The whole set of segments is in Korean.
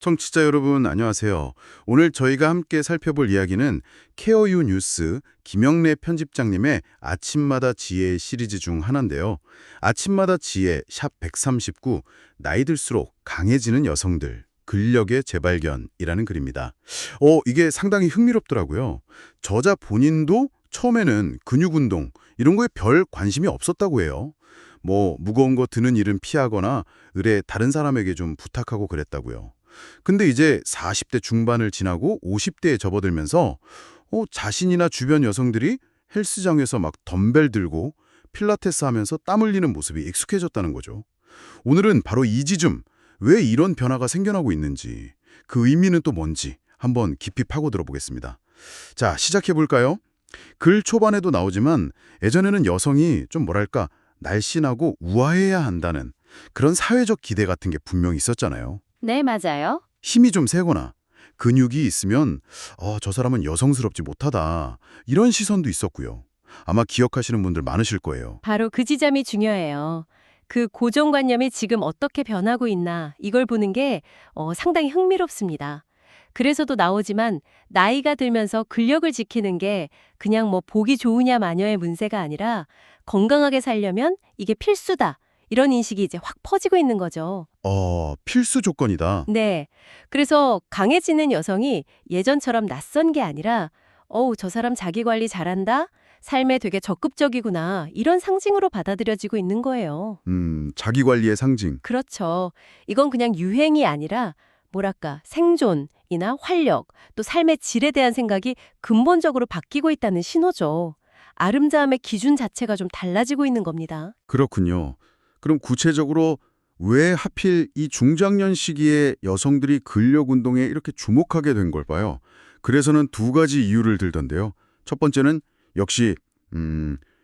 청취자 여러분 안녕하세요. 오늘 저희가 함께 살펴볼 이야기는 케어유 뉴스 김영래 편집장님의 아침마다 지혜 시리즈 중 하나인데요. 아침마다 지혜 샵 139 나이 들수록 강해지는 여성들 근력의 재발견이라는 글입니다. 이게 상당히 흥미롭더라고요. 저자 본인도 처음에는 근육 운동 이런 거에 별 관심이 없었다고 해요. 무거운 거 드는 일은 피하거나 의뢰 다른 사람에게 좀 부탁하고 그랬다고요. 근데 이제 40대 중반을 지나고 50대에 접어들면서 자신이나 주변 여성들이 헬스장에서 막 덤벨 들고 필라테스 하면서 땀 흘리는 모습이 익숙해졌다는 거죠. 오늘은 바로 이 지점, 왜 이런 변화가 생겨나고 있는지, 그 의미는 또 뭔지 한번 깊이 파고들어 보겠습니다. 자, 시작해 볼까요? 글 초반에도 나오지만 예전에는 여성이 좀 뭐랄까 날씬하고 우아해야 한다는 그런 사회적 기대 같은 게 분명히 있었잖아요. 네, 맞아요. 힘이 좀 세거나 근육이 있으면 저 사람은 여성스럽지 못하다 이런 시선도 있었고요. 아마 기억하시는 분들 많으실 거예요. 바로 그 지점이 중요해요. 그 고정관념이 지금 어떻게 변하고 있나 이걸 보는 게 상당히 흥미롭습니다. 그래서도 나오지만 나이가 들면서 근력을 지키는 게 그냥 보기 좋으냐 마냐의 문제가 아니라 건강하게 살려면 이게 필수다. 이런 인식이 이제 확 퍼지고 있는 거죠. 필수 조건이다. 네. 그래서 강해지는 여성이 예전처럼 낯선 게 아니라 저 사람 자기 관리 잘한다? 삶에 되게 적극적이구나. 이런 상징으로 받아들여지고 있는 거예요. 자기 관리의 상징. 그렇죠. 이건 그냥 유행이 아니라 뭐랄까 생존이나 활력, 또 삶의 질에 대한 생각이 근본적으로 바뀌고 있다는 신호죠. 아름다움의 기준 자체가 좀 달라지고 있는 겁니다. 그렇군요. 그럼 구체적으로 왜 하필 이 중장년 시기에 여성들이 근력 운동에 이렇게 주목하게 된 걸까요? 그래서는 두 가지 이유를 들던데요. 첫 번째는 역시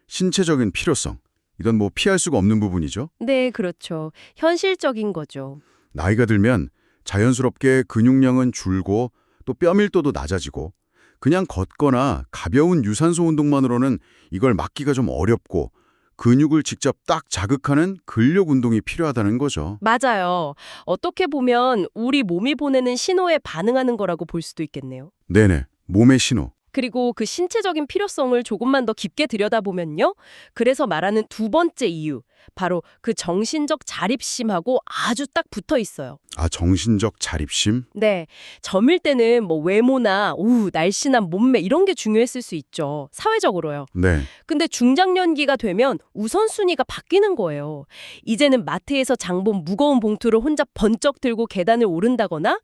신체적인 필요성. 이건 피할 수가 없는 부분이죠. 네, 그렇죠. 현실적인 거죠. 나이가 들면 자연스럽게 근육량은 줄고 또 뼈밀도도 낮아지고 그냥 걷거나 가벼운 유산소 운동만으로는 이걸 막기가 좀 어렵고 근육을 직접 딱 자극하는 근력 운동이 필요하다는 거죠. 맞아요. 어떻게 보면 우리 몸이 보내는 신호에 반응하는 거라고 볼 수도 있겠네요. 네네. 몸의 신호. 그리고 그 신체적인 필요성을 조금만 더 깊게 들여다보면요. 그래서 말하는 두 번째 이유, 바로 그 정신적 자립심하고 아주 딱 붙어 있어요. 정신적 자립심? 네, 젊을 때는 외모나 날씬한 몸매 이런 게 중요했을 수 있죠. 사회적으로요. 네. 근데 중장년기가 되면 우선순위가 바뀌는 거예요. 이제는 마트에서 장 본 무거운 봉투를 혼자 번쩍 들고 계단을 오른다거나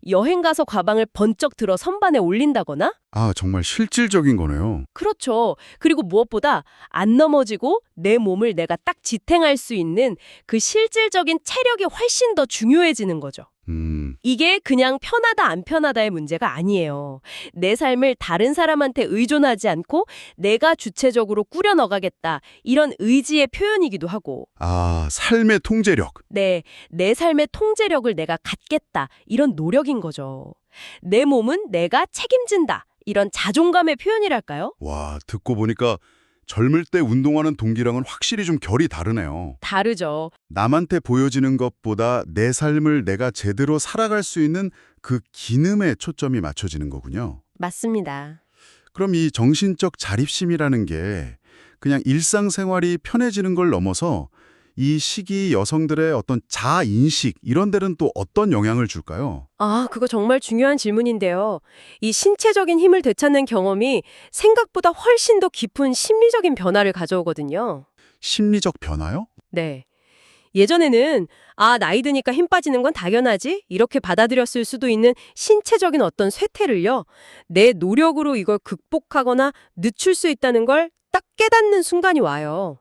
여행 가서 가방을 번쩍 들어 선반에 올린다거나 정말 실질적인 거네요. 그렇죠. 그리고 무엇보다 안 넘어지고 내 몸을 내가 딱 지탱할 수 있는 그 실질적인 체력이 훨씬 더 중요해지는 거죠. 이게 그냥 편하다 안 편하다의 문제가 아니에요. 내 삶을 다른 사람한테 의존하지 않고 내가 주체적으로 꾸려나가겠다. 이런 의지의 표현이기도 하고. 삶의 통제력. 네, 내 삶의 통제력을 내가 갖겠다. 이런 노력인 거죠. 내 몸은 내가 책임진다. 이런 자존감의 표현이랄까요? 와, 듣고 보니까 젊을 때 운동하는 동기랑은 확실히 좀 결이 다르네요. 다르죠. 남한테 보여지는 것보다 내 삶을 내가 제대로 살아갈 수 있는 그 기능에 초점이 맞춰지는 거군요. 맞습니다. 그럼 이 정신적 자립심이라는 게 그냥 일상생활이 편해지는 걸 넘어서 이 시기 여성들의 어떤 자아인식 이런 데는 또 어떤 영향을 줄까요? 그거 정말 중요한 질문인데요. 이 신체적인 힘을 되찾는 경험이 생각보다 훨씬 더 깊은 심리적인 변화를 가져오거든요. 심리적 변화요? 네. 예전에는 나이 드니까 힘 빠지는 건 당연하지? 이렇게 받아들였을 수도 있는 신체적인 어떤 쇠퇴를요. 내 노력으로 이걸 극복하거나 늦출 수 있다는 걸 딱 깨닫는 순간이 와요.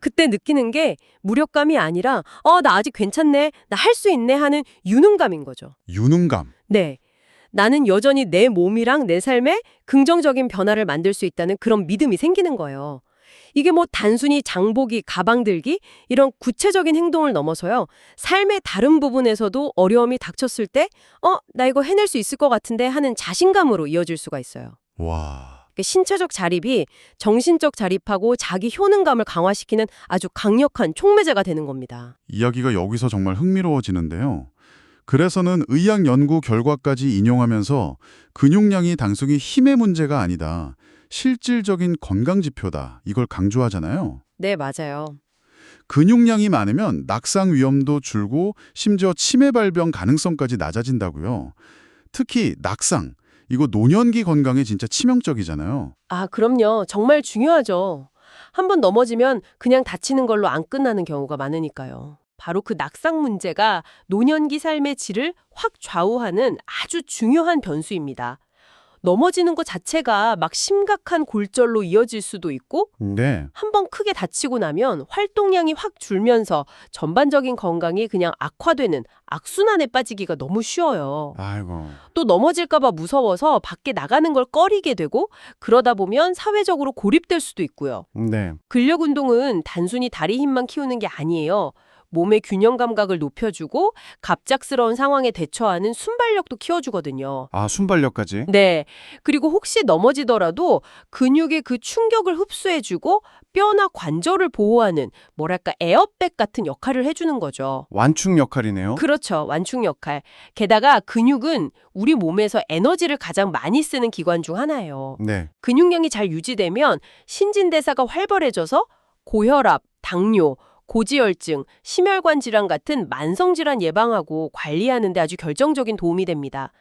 그때 느끼는 게 무력감이 아니라 나 아직 괜찮네, 나 할 수 있네 하는 유능감인 거죠. 유능감. 네. 나는 여전히 내 몸이랑 내 삶에 긍정적인 변화를 만들 수 있다는 그런 믿음이 생기는 거예요. 이게 단순히 장보기, 가방 들기 이런 구체적인 행동을 넘어서요. 삶의 다른 부분에서도 어려움이 닥쳤을 때 나 이거 해낼 수 있을 것 같은데 하는 자신감으로 이어질 수가 있어요. 와. 신체적 자립이 정신적 자립하고 자기 효능감을 강화시키는 아주 강력한 촉매제가 되는 겁니다. 이야기가 여기서 정말 흥미로워지는데요. 그래서는 의학 연구 결과까지 인용하면서 근육량이 단순히 힘의 문제가 아니다. 실질적인 건강 지표다. 이걸 강조하잖아요. 네, 맞아요. 근육량이 많으면 낙상 위험도 줄고 심지어 치매 발병 가능성까지 낮아진다고요. 특히 낙상, 이거 노년기 건강에 진짜 치명적이잖아요. 아, 그럼요. 정말 중요하죠. 한번 넘어지면 그냥 다치는 걸로 안 끝나는 경우가 많으니까요. 바로 그 낙상 문제가 노년기 삶의 질을 확 좌우하는 아주 중요한 변수입니다. 넘어지는 것 자체가 막 심각한 골절로 이어질 수도 있고 네. 한번 크게 다치고 나면 활동량이 확 줄면서 전반적인 건강이 그냥 악화되는 악순환에 빠지기가 너무 쉬워요. 아이고. 또 넘어질까 봐 무서워서 밖에 나가는 걸 꺼리게 되고 그러다 보면 사회적으로 고립될 수도 있고요. 네. 근력 운동은 단순히 다리 힘만 키우는 게 아니에요. 몸의 균형 감각을 높여주고 갑작스러운 상황에 대처하는 순발력도 키워주거든요. 아, 순발력까지? 네. 그리고 혹시 넘어지더라도 근육의 그 충격을 흡수해주고 뼈나 관절을 보호하는 뭐랄까 에어백 같은 역할을 해주는 거죠. 완충 역할이네요. 그렇죠. 완충 역할. 게다가 근육은 우리 몸에서 에너지를 가장 많이 쓰는 기관 중 하나예요. 네. 근육량이 잘 유지되면 신진대사가 활발해져서 고혈압, 당뇨, 고지혈증, 심혈관 질환 같은 만성질환 예방하고 관리하는 데 아주 결정적인 도움이 됩니다.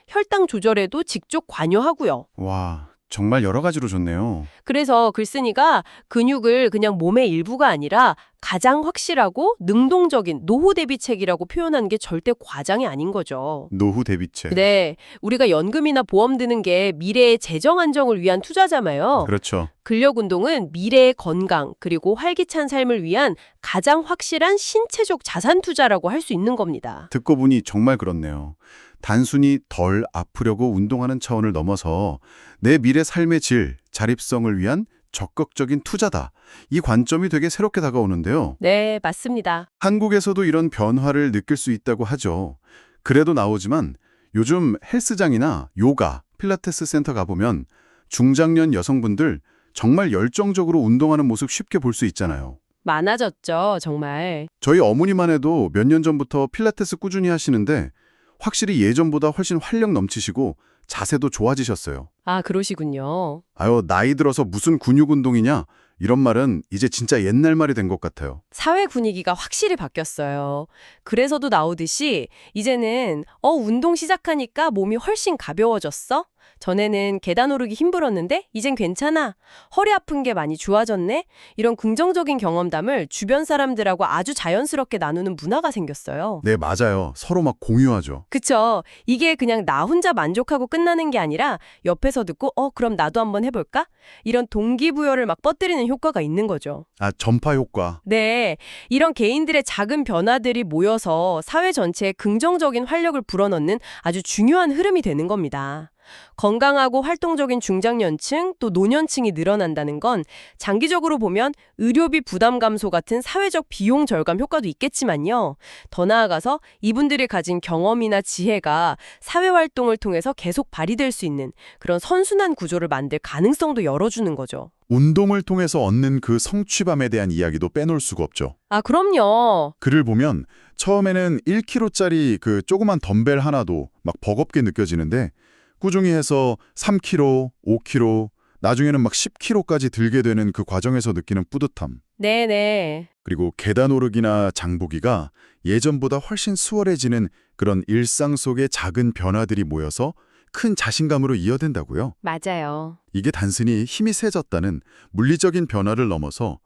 혈당 조절에도 직접 관여하고요. 와, 정말 여러 가지로 좋네요. 그래서 글쓴이가 근육을 그냥 몸의 일부가 아니라 가장 확실하고 능동적인 노후 대비책이라고 표현한 게 절대 과장이 아닌 거죠. 노후 대비책. 네, 우리가 연금이나 보험 드는 게 미래의 재정 안정을 위한 투자잖아요. 그렇죠. 근력 운동은 미래의 건강 그리고 활기찬 삶을 위한 가장 확실한 신체적 자산 투자라고 할 수 있는 겁니다. 듣고 보니 정말 그렇네요. 단순히 덜 아프려고 운동하는 차원을 넘어서 내 미래 삶의 질, 자립성을 위한 적극적인 투자다. 이 관점이 되게 새롭게 다가오는데요. 네, 맞습니다. 한국에서도 이런 변화를 느낄 수 있다고 하죠. 그래도 나오지만 요즘 헬스장이나 요가, 필라테스 센터 가보면 중장년 여성분들 정말 열정적으로 운동하는 모습 쉽게 볼 수 있잖아요. 많아졌죠, 정말. 저희 어머니만 해도 몇 년 전부터 필라테스 꾸준히 하시는데 확실히 예전보다 훨씬 활력 넘치시고 자세도 좋아지셨어요. 아, 그러시군요. 아유, 나이 들어서 무슨 근육 운동이냐? 이런 말은 이제 진짜 옛날 말이 된 것 같아요. 사회 분위기가 확실히 바뀌었어요. 그래서도 나오듯이 이제는 운동 시작하니까 몸이 훨씬 가벼워졌어? 전에는 계단 오르기 힘들었는데 이젠 괜찮아. 허리 아픈 게 많이 좋아졌네. 이런 긍정적인 경험담을 주변 사람들하고 아주 자연스럽게 나누는 문화가 생겼어요. 네, 맞아요. 서로 막 공유하죠. 그쵸. 이게 그냥 나 혼자 만족하고 끝나는 게 아니라 옆에서 듣고 그럼 나도 한번 해볼까? 이런 동기부여를 막 뻗들이는 효과가 있는 거죠. 아, 전파 효과. 네, 이런 개인들의 작은 변화들이 모여서 사회 전체에 긍정적인 활력을 불어넣는 아주 중요한 흐름이 되는 겁니다. 건강하고 활동적인 중장년층 또 노년층이 늘어난다는 건 장기적으로 보면 의료비 부담 감소 같은 사회적 비용 절감 효과도 있겠지만요. 더 나아가서 이분들이 가진 경험이나 지혜가 사회활동을 통해서 계속 발휘될 수 있는 그런 선순환 구조를 만들 가능성도 열어주는 거죠. 운동을 통해서 얻는 그 성취감에 대한 이야기도 빼놓을 수가 없죠. 아, 그럼요. 글을 보면 처음에는 1kg짜리 그 조그만 덤벨 하나도 막 버겁게 느껴지는데 꾸준히 해서 3kg, 5kg, 나중에는 막 10kg까지 들게 되는 그 과정에서 느끼는 뿌듯함. 네네. 그리고 계단 오르기나 장보기가 예전보다 훨씬 수월해지는 그런 일상 속의 작은 변화들이 모여서 큰 자신감으로 이어된다고요. 맞아요. 이게 단순히 힘이 세졌다는 물리적인 변화를 넘어서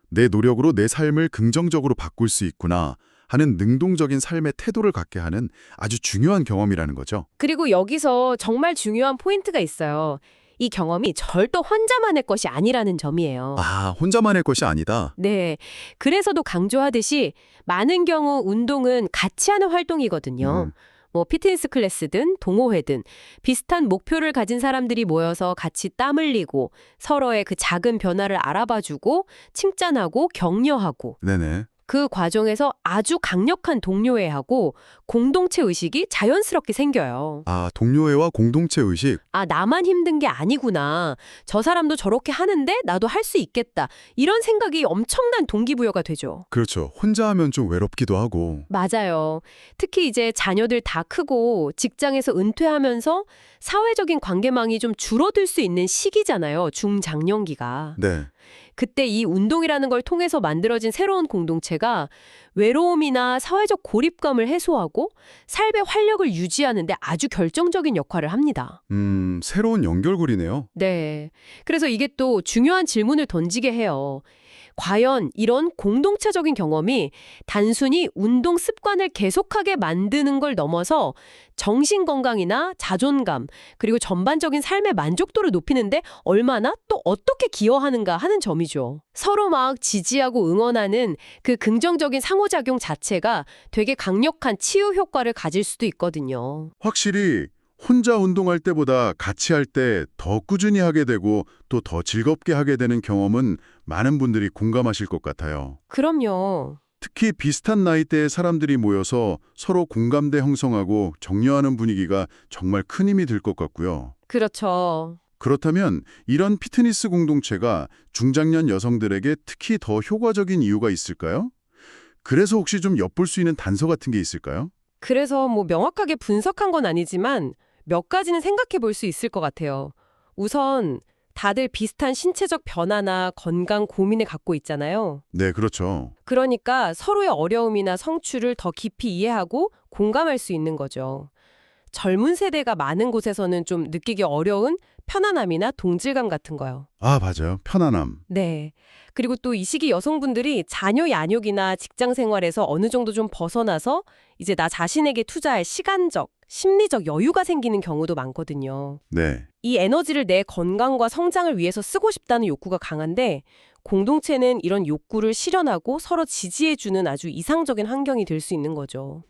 내 노력으로 내 삶을 긍정적으로 바꿀 수 있구나 하는 능동적인 삶의 태도를 갖게 하는 아주 중요한 경험이라는 거죠. 그리고 여기서 정말 중요한 포인트가 있어요. 이 경험이 절대 혼자만의 것이 아니라는 점이에요. 혼자만의 것이 아니다. 네. 그래서도 강조하듯이 많은 경우 운동은 같이 하는 활동이거든요. 뭐 피트니스 클래스든 동호회든 비슷한 목표를 가진 사람들이 모여서 같이 땀 흘리고 서로의 그 작은 변화를 알아봐주고 칭찬하고 격려하고 네네. 그 과정에서 아주 강력한 동료애하고 공동체 의식이 자연스럽게 생겨요. 아, 동료애와 공동체 의식. 아, 나만 힘든 게 아니구나. 저 사람도 저렇게 하는데 나도 할 수 있겠다. 이런 생각이 엄청난 동기부여가 되죠. 그렇죠. 혼자 하면 좀 외롭기도 하고. 맞아요. 특히 이제 자녀들 다 크고 직장에서 은퇴하면서 사회적인 관계망이 좀 줄어들 수 있는 시기잖아요. 중장년기가. 네. 그때 이 운동이라는 걸 통해서 만들어진 새로운 공동체가 외로움이나 사회적 고립감을 해소하고 삶의 활력을 유지하는 데 아주 결정적인 역할을 합니다. 새로운 연결고리네요. 네. 그래서 이게 또 중요한 질문을 던지게 해요. 과연 이런 공동체적인 경험이 단순히 운동 습관을 계속하게 만드는 걸 넘어서 정신 건강이나 자존감, 그리고 전반적인 삶의 만족도를 높이는데 얼마나 또 어떻게 기여하는가 하는 점이죠. 서로 막 지지하고 응원하는 그 긍정적인 상호작용 자체가 되게 강력한 치유 효과를 가질 수도 있거든요. 확실히 혼자 운동할 때보다 같이 할 때 더 꾸준히 하게 되고 또 더 즐겁게 하게 되는 경험은 많은 분들이 공감하실 것 같아요. 그럼요. 특히 비슷한 나이대의 사람들이 모여서 서로 공감대 형성하고 격려하는 분위기가 정말 큰 힘이 될 것 같고요. 그렇죠. 그렇다면 이런 피트니스 공동체가 중장년 여성들에게 특히 더 효과적인 이유가 있을까요? 그래서 혹시 좀 엿볼 수 있는 단서 같은 게 있을까요? 그래서 뭐 명확하게 분석한 건 아니지만 몇 가지는 생각해 볼 수 있을 것 같아요. 우선 다들 비슷한 신체적 변화나 건강 고민을 갖고 있잖아요. 네, 그렇죠. 그러니까 서로의 어려움이나 성취를 더 깊이 이해하고 공감할 수 있는 거죠. 젊은 세대가 많은 곳에서는 좀 느끼기 어려운 편안함이나 동질감 같은 거요. 아, 맞아요. 편안함. 네. 그리고 또 이 시기 여성분들이 자녀 양육이나 직장 생활에서 어느 정도 좀 벗어나서 이제 나 자신에게 투자할 시간적, 심리적 여유가 생기는 경우도 많거든요. 네. 이 에너지를 내 건강과 성장을 위해서 쓰고 싶다는 욕구가 강한데 공동체는 이런 욕구를 실현하고 서로 지지해주는 아주 이상적인 환경이 될 수 있는 거죠.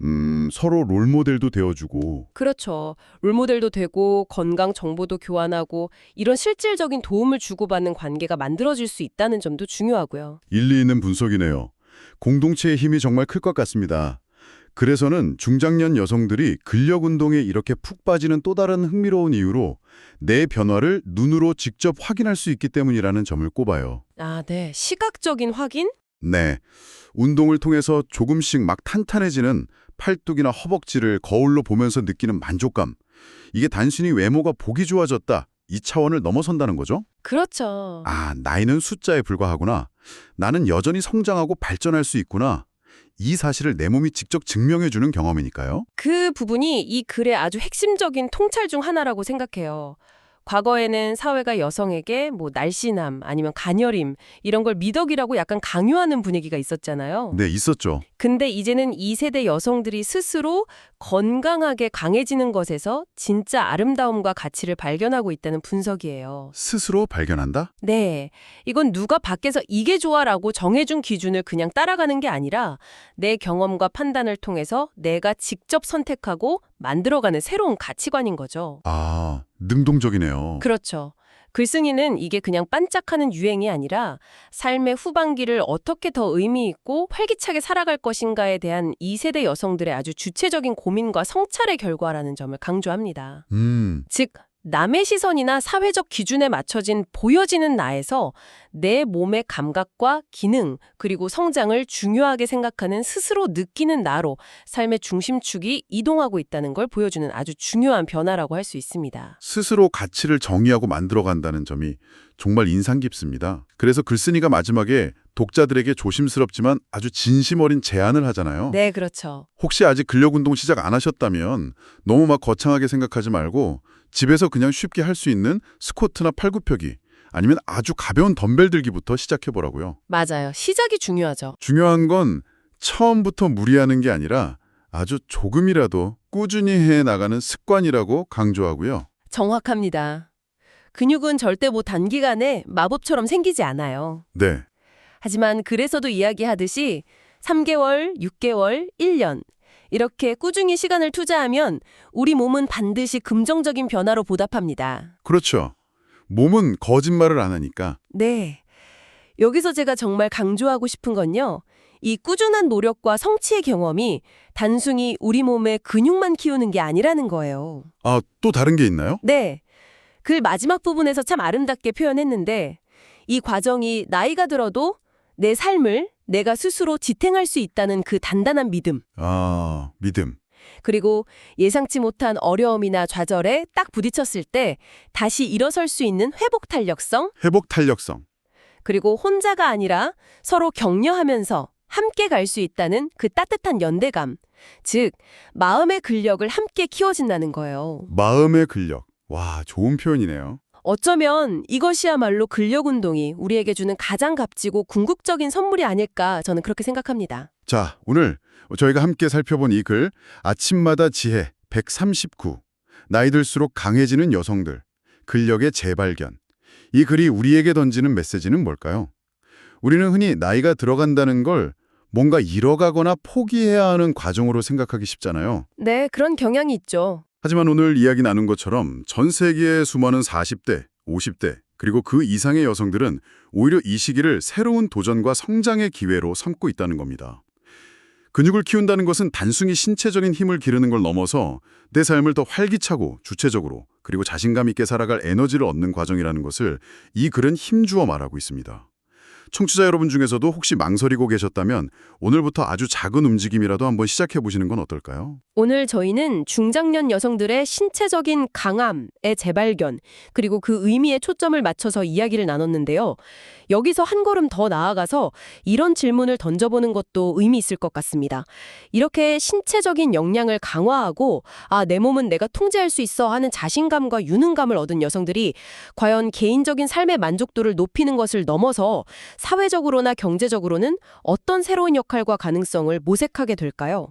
서로 롤모델도 되어주고. 그렇죠. 롤모델도 되고 건강 정보도 교환하고 이런 실질적인 도움을 주고받는 관계가 만들어질 수 있다는 점도 중요하고요. 일리 있는 분석이네요. 공동체의 힘이 정말 클 것 같습니다. 그래서는 중장년 여성들이 근력 운동에 이렇게 푹 빠지는 또 다른 흥미로운 이유로 내 변화를 눈으로 직접 확인할 수 있기 때문이라는 점을 꼽아요. 아, 네. 시각적인 확인? 네. 운동을 통해서 조금씩 막 탄탄해지는 팔뚝이나 허벅지를 거울로 보면서 느끼는 만족감. 이게 단순히 외모가 보기 좋아졌다. 이 차원을 넘어선다는 거죠. 그렇죠. 아, 나이는 숫자에 불과하구나. 나는 여전히 성장하고 발전할 수 있구나. 이 사실을 내 몸이 직접 증명해주는 경험이니까요. 그 부분이 이 글의 아주 핵심적인 통찰 중 하나라고 생각해요. 과거에는 사회가 여성에게 뭐 날씬함 아니면 가녀림 이런 걸 미덕이라고 약간 강요하는 분위기가 있었잖아요. 네, 있었죠. 근데 이제는 2세대 여성들이 스스로 건강하게 강해지는 것에서 진짜 아름다움과 가치를 발견하고 있다는 분석이에요. 스스로 발견한다? 네, 이건 누가 밖에서 이게 좋아라고 정해준 기준을 그냥 따라가는 게 아니라 내 경험과 판단을 통해서 내가 직접 선택하고 만들어가는 새로운 가치관인 거죠. 아, 능동적이네요. 그렇죠. 글쓴이는 이게 그냥 반짝하는 유행이 아니라 삶의 후반기를 어떻게 더 의미 있고 활기차게 살아갈 것인가에 대한 2세대 여성들의 아주 주체적인 고민과 성찰의 결과라는 점을 강조합니다. 즉, 남의 시선이나 사회적 기준에 맞춰진 보여지는 나에서 내 몸의 감각과 기능, 그리고 성장을 중요하게 생각하는 스스로 느끼는 나로 삶의 중심축이 이동하고 있다는 걸 보여주는 아주 중요한 변화라고 할 수 있습니다. 스스로 가치를 정의하고 만들어간다는 점이 정말 인상 깊습니다. 그래서 글쓴이가 마지막에 독자들에게 조심스럽지만 아주 진심 어린 제안을 하잖아요. 네, 그렇죠. 혹시 아직 근력 운동 시작 안 하셨다면 너무 막 거창하게 생각하지 말고 집에서 그냥 쉽게 할 수 있는 스쿼트나 팔굽혀기 아니면 아주 가벼운 덤벨 들기부터 시작해보라고요. 맞아요. 시작이 중요하죠. 중요한 건 처음부터 무리하는 게 아니라 아주 조금이라도 꾸준히 해나가는 습관이라고 강조하고요. 정확합니다. 근육은 절대 뭐 단기간에 마법처럼 생기지 않아요. 네, 하지만 그래서도 이야기하듯이 3개월, 6개월, 1년 이렇게 꾸준히 시간을 투자하면 우리 몸은 반드시 긍정적인 변화로 보답합니다. 그렇죠. 몸은 거짓말을 안 하니까. 네. 여기서 제가 정말 강조하고 싶은 건요. 이 꾸준한 노력과 성취의 경험이 단순히 우리 몸의 근육만 키우는 게 아니라는 거예요. 아, 또 다른 게 있나요? 네. 글 마지막 부분에서 참 아름답게 표현했는데 이 과정이 나이가 들어도 내 삶을 내가 스스로 지탱할 수 있다는 그 단단한 믿음. 아, 믿음. 그리고 예상치 못한 어려움이나 좌절에 딱 부딪혔을 때 다시 일어설 수 있는 회복 탄력성, 회복 탄력성. 그리고 혼자가 아니라 서로 격려하면서 함께 갈 수 있다는 그 따뜻한 연대감. 즉, 마음의 근력을 함께 키워진다는 거예요. 마음의 근력. 와, 좋은 표현이네요. 어쩌면 이것이야말로 근력 운동이 우리에게 주는 가장 값지고 궁극적인 선물이 아닐까 저는 그렇게 생각합니다. 자, 오늘 저희가 함께 살펴본 이 글, 아침마다 지혜 139. 나이 들수록 강해지는 여성들. 근력의 재발견. 이 글이 우리에게 던지는 메시지는 뭘까요? 우리는 흔히 나이가 들어간다는 걸 뭔가 잃어가거나 포기해야 하는 과정으로 생각하기 쉽잖아요. 네, 그런 경향이 있죠. 하지만 오늘 이야기 나눈 것처럼 전 세계의 수많은 40대, 50대, 그리고 그 이상의 여성들은 오히려 이 시기를 새로운 도전과 성장의 기회로 삼고 있다는 겁니다. 근육을 키운다는 것은 단순히 신체적인 힘을 기르는 걸 넘어서 내 삶을 더 활기차고 주체적으로 그리고 자신감 있게 살아갈 에너지를 얻는 과정이라는 것을 이 글은 힘주어 말하고 있습니다. 청취자 여러분 중에서도 혹시 망설이고 계셨다면 오늘부터 아주 작은 움직임이라도 한번 시작해보시는 건 어떨까요? 오늘 저희는 중장년 여성들의 신체적인 강함의 재발견, 그리고 그 의미에 초점을 맞춰서 이야기를 나눴는데요. 여기서 한 걸음 더 나아가서 이런 질문을 던져보는 것도 의미 있을 것 같습니다. 이렇게 신체적인 역량을 강화하고 내 몸은 내가 통제할 수 있어 하는 자신감과 유능감을 얻은 여성들이 과연 개인적인 삶의 만족도를 높이는 것을 넘어서 사회적으로나 경제적으로는 어떤 새로운 역할과 가능성을 모색하게 될까요?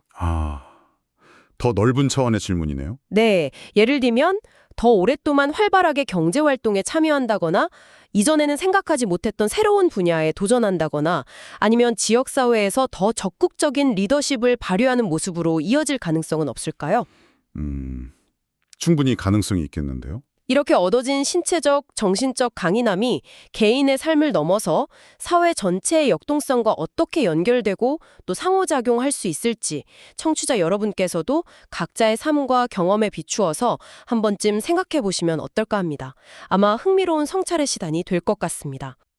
더 넓은 차원의 질문이네요. 네, 예를 들면 더 오랫동안 활발하게 경제활동에 참여한다거나 이전에는 생각하지 못했던 새로운 분야에 도전한다거나 아니면 지역사회에서 더 적극적인 리더십을 발휘하는 모습으로 이어질 가능성은 없을까요? 충분히 가능성이 있겠는데요. 이렇게 얻어진 신체적, 정신적 강인함이 개인의 삶을 넘어서 사회 전체의 역동성과 어떻게 연결되고 또 상호작용할 수 있을지 청취자 여러분께서도 각자의 삶과 경험에 비추어서 한 번쯤 생각해 보시면 어떨까 합니다. 아마 흥미로운 성찰의 시간이 될 것 같습니다.